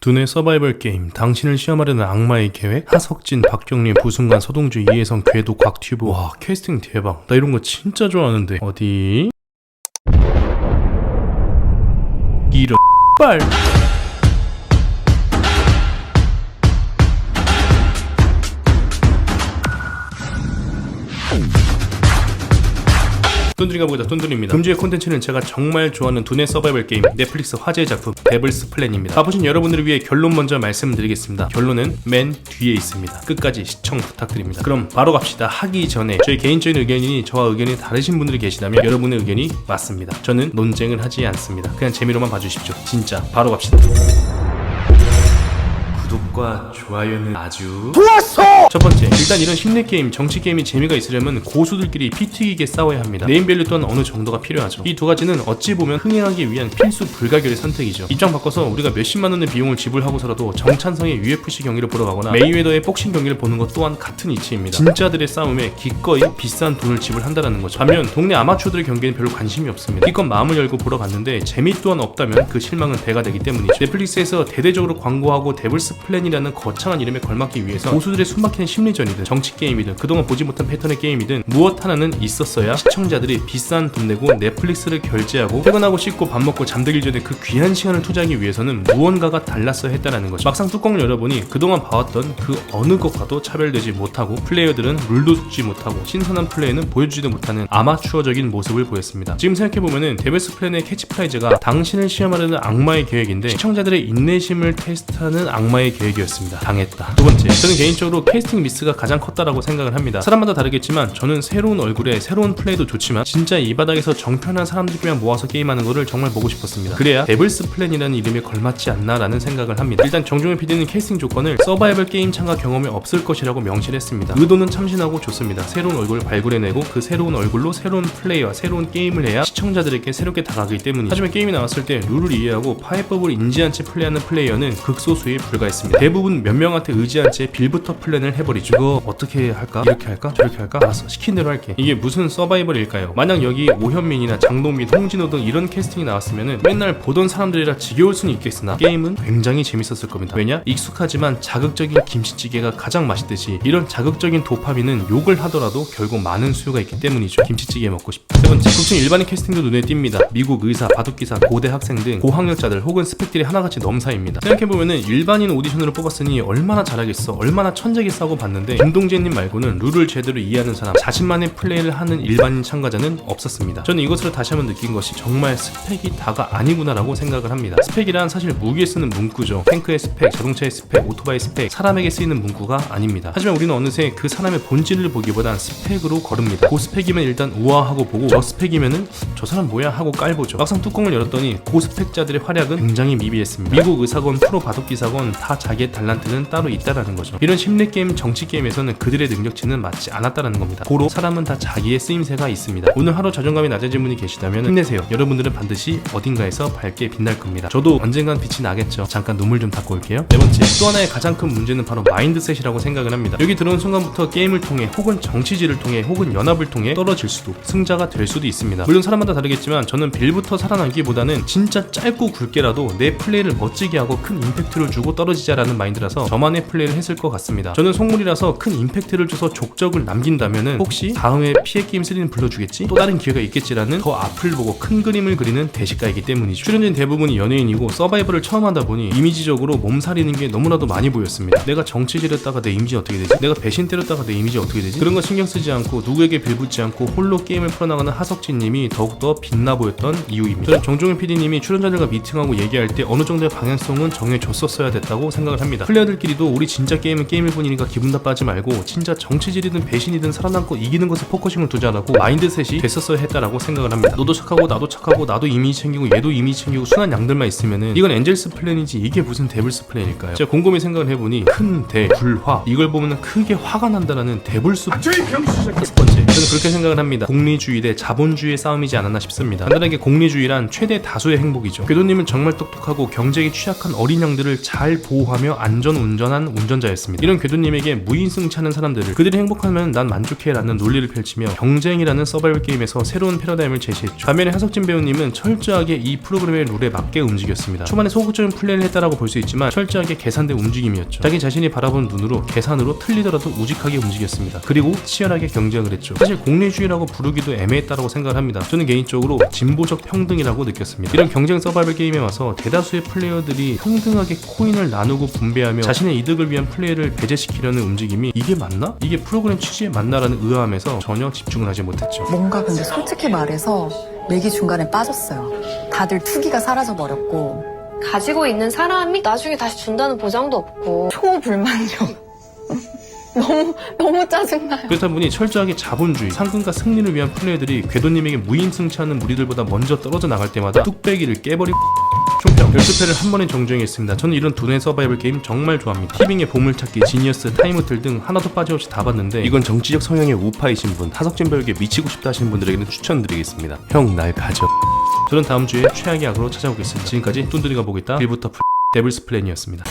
두뇌 서바이벌 게임, 당신을 시험하려는 악마의 계획, 하석진, 박경림, 부승관, 서동주, 이혜성, 궤도, 곽튜브. 와, 캐스팅 대박. 나 이런 거 진짜 좋아하는데. 어디? 이런 빨. 뚠드리가 보다 뚠드리입니다. 금주의 콘텐츠는 제가 정말 좋아하는 두뇌 서바이벌 게임, 넷플릭스 화제의 작품 데블스 플랜입니다. 봐보신 여러분들을 위해 결론 먼저 말씀드리겠습니다. 결론은 맨 뒤에 있습니다. 끝까지 시청 부탁드립니다. 그럼 바로 갑시다. 하기 전에 저희 개인적인 의견이니 저와 의견이 다르신 분들이 계시다면 여러분의 의견이 맞습니다. 저는 논쟁을 하지 않습니다. 그냥 재미로만 봐주십시오. 진짜 바로 갑시다. 구독과 좋아요는 아주 좋았어! 첫 번째, 일단 이런 심리게임, 정치게임이 재미가 있으려면 고수들끼리 피 튀기게 싸워야 합니다. 네임밸류 또한 어느 정도가 필요하죠. 이 두 가지는 어찌 보면 흥행하기 위한 필수 불가결의 선택이죠. 입장 바꿔서 우리가 몇십만원의 비용을 지불하고서라도 정찬성의 UFC 경기를 보러 가거나 메이웨더의 복싱 경기를 보는 것 또한 같은 이치입니다. 진짜들의 싸움에 기꺼이 비싼 돈을 지불한다는 거죠. 반면 동네 아마추어들의 경기에는 별로 관심이 없습니다. 기껏 마음을 열고 보러 갔는데 재미 또한 없다면 그 실망은 배가 되기 때문이죠. 넷플릭스에서 대대적으로 광고하고 데블스 플랜이라는 거창한 이름에 걸맞기 위해서 고수들의 숨막히는 심리전이든 정치게임이든 그동안 보지 못한 패턴의 게임이든 무엇 하나는 있었어야 시청자들이 비싼 돈 내고 넷플릭스를 결제하고 퇴근하고 씻고 밥 먹고 잠들기 전에 그 귀한 시간을 투자하기 위해서는 무언가가 달랐어야 했다는 거죠. 막상 뚜껑을 열어보니 그동안 봐왔던 그 어느 것과도 차별되지 못하고 플레이어들은 룰도 속지 못하고 신선한 플레이는 보여주지도 못하는 아마추어적인 모습을 보였습니다. 지금 생각해보면은 데블스 플랜의 캐치프라이즈가 당신을 시험하려는 악마의 계획인데 시청자들의 인내심을 테스트하는 악마의 계획이었습니다. 당했다. 두 번째, 저는 개인적으로 캐스팅 미스가 가장 컸다라고 생각을 합니다. 사람마다 다르겠지만 저는 새로운 얼굴에 새로운 플레이도 좋지만 진짜 이 바닥에서 정편한 사람들끼리만 모아서 게임하는 거를 정말 보고 싶었습니다. 그래야 데블스 플랜이라는 이름에 걸맞지 않나라는 생각을 합니다. 일단 정종현 PD는 캐스팅 조건을 서바이벌 게임 참가 경험이 없을 것이라고 명시를 했습니다. 의도는 참신하고 좋습니다. 새로운 얼굴을 발굴해내고 그 새로운 얼굴로 새로운 플레이와 새로운 게임을 해야 시청자들에게 새롭게 다가가기 때문이죠. 하지만 게임이 나왔을 때 룰을 이해하고 파해법을 인지한 채 플레이하는 플레이어는 극소수에 불과했습니다. 대부분 몇 명한테 의지한 채 빌부터 플랜을 해버리죠. 이거 어떻게 할까? 이렇게 할까? 저렇게 할까? 알았어, 시킨 대로 할게. 이게 무슨 서바이벌일까요? 만약 여기 오현민이나 장동민, 홍진호 등 이런 캐스팅이 나왔으면 맨날 보던 사람들이라 지겨울 수는 있겠으나 게임은 굉장히 재밌었을 겁니다. 왜냐? 익숙하지만 자극적인 김치찌개가 가장 맛있듯이 이런 자극적인 도파민은 욕을 하더라도 결국 많은 수요가 있기 때문이죠. 김치찌개 먹고 싶다. 세 번째, 극중 일반인 캐스팅도 눈에 띕니다. 미국 의사, 바둑기사, 고대 학생 등 고학력자들 혹은 스펙들이 하나같이 넘사입니다. 생각해보면은 일반인 오디션으로 뽑았으니 얼마나 잘하겠어, 얼마나 천재겠어 하고 봤는데 김동재님 말고는 룰을 제대로 이해하는 사람, 자신만의 플레이를 하는 일반인 참가자는 없었습니다. 저는 이것으로 다시 한번 느낀 것이 정말 스펙이 다가 아니구나라고 생각을 합니다. 스펙이란 사실 무기에 쓰는 문구죠. 탱크의 스펙, 자동차의 스펙, 오토바이 스펙, 사람에게 쓰이는 문구가 아닙니다. 하지만 우리는 어느새 그 사람의 본질을 보기보단 스펙으로 거릅니다. 고스펙이면 일단 우아하고 보고 저스펙이면은 저 사람 뭐야 하고 깔보죠. 막상 뚜껑을 열었더니 고스펙자들의 활약은 굉장히 미비했습니다. 미국 의사건 프로 바둑기사건 다 자기의 달란트는 따로 있다라는 거죠. 이런 심리게임, 정치게임에서는 그들의 능력치는 맞지 않았다라는 겁니다. 고로 사람은 다 자기의 쓰임새가 있습니다. 오늘 하루 자존감이 낮아진 분이 계시다면 힘내세요. 여러분들은 반드시 어딘가에서 밝게 빛날 겁니다. 저도 언젠간 빛이 나겠죠. 잠깐 눈물 좀 닦고 올게요. 네 번째, 또 하나의 가장 큰 문제는 바로 마인드셋이라고 생각을 합니다. 여기 들어온 순간부터 게임을 통해 혹은 정치지를 통해 혹은 연합을 통해 떨어질 수도, 승자가 될 수도 있습니다. 물론 사람마다 다르겠지만 저는 빌부터 살아남기보다는 진짜 짧고 굵게라도 내 플레이를 멋지게 하고 큰 임팩트를 주고 떨어지자라는 마인드라서 저만의 플레이를 했을 것 같습니다. 저는 속물이라서 큰 임팩트를 줘서 족적을 남긴다면은 혹시 다음에 피해 게임 3는 불러주겠지? 또 다른 기회가 있겠지라는 더 앞을 보고 큰 그림을 그리는 대식가이기 때문이죠. 출연진 대부분이 연예인이고 서바이벌을 처음 하다 보니 이미지적으로 몸살이는 게 너무나도 많이 보였습니다. 내가 정치질 했다가 내 이미지 어떻게 되지? 내가 배신 때렸다가 내 이미지 어떻게 되지? 그런 거 신경 쓰지 않고 누구에게 빌붙지 않고 홀로 게임을 풀어나가는 하석진님이 더욱더 빛나 보였던 이유입니다. 저는 정종현 PD님이 출연자들과 미팅하고 얘기할 때 어느 정도의 방향성은 정해줬었어야 됐다고 생각을 합니다. 플레이어들끼리도 우리 진짜 게임은 게임일 뿐이니까 기분 나빠하지 말고 진짜 정치질이든 배신이든 살아남고 이기는 것에 포커싱을 두자라고 마인드셋이 됐었어야 했다라고 생각을 합니다. 너도 착하고 나도 착하고 나도 이미지 챙기고 얘도 이미지 챙기고 순한 양들만 있으면은 이건 엔젤스 플랜이지 이게 무슨 데블스 플랜일까요? 제가 곰곰이 생각을 해보니 큰 대, 불화 이걸 보면 크게 화가 난다라는 데블스 첫 번째, 저는 그렇게 생각을 합니다. 공리주의 대 자본주의의 싸움이지 않았나 싶습니다. 간단하게 공리주의란 최대 다수의 행복이죠. 궤도님은 정말 똑똑하고 경제에 취약한 어린 양들을 잘 보호하며 안전 운전한 운전자였습니다. 이런 궤도님에게 대표님에게 무인승차하는 사람들을 그들이 행복하면 난 만족해라는 논리를 펼치며 경쟁이라는 서바이벌 게임에서 새로운 패러다임을 제시했죠. 반면에 하석진 배우님은 철저하게 이 프로그램의 룰에 맞게 움직였습니다. 초반에 소극적인 플레이를 했다라고 볼 수 있지만 철저하게 계산된 움직임이었죠. 자기 자신이 바라본 눈으로 계산으로 틀리더라도 우직하게 움직였습니다. 그리고 치열하게 경쟁을 했죠. 사실 공리주의라고 부르기도 애매했다라고 생각을 합니다. 저는 개인적으로 진보적 평등이라고 느꼈습니다. 이런 경쟁 서바이벌 게임에 와서 대다수의 플레이어들이 평등하게 코인을 나누고 분배하며 자신의 이득을 위한 플레이를 배제시키려는 움직임이 이게 맞나? 이게 프로그램 취지에 맞나라는 의아함에서 전혀 집중을 하지 못했죠. 뭔가 근데 솔직히 말해서 맥이 중간에 빠졌어요. 다들 투기가 사라져버렸고 가지고 있는 사람이 나중에 다시 준다는 보장도 없고 초불만족. 너무 짜증나요. 그렇다 보니 철저하게 자본주의, 상금과 승리를 위한 플레이들이 궤도님에게 무인승차하는 무리들보다 먼저 떨어져 나갈 때마다 뚝배기를 깨버리고 총평 12패를 한 번에 정주행했습니다. 저는 이런 두뇌 서바이벌 게임 정말 좋아합니다. 티빙의 보물찾기, 지니어스, 타임호텔 등 하나도 빠짐없이 다 봤는데 이건 정치적 성향의 우파이신 분, 하석진 배우에게 미치고 싶다 하시는 분들에게는 추천드리겠습니다. 형 날 가져. 저는 다음 주에 최악의 악으로 찾아오겠습니다. 지금까지 뚠뚠이가 보고 있다 1부터 데블스 플랜이었습니다.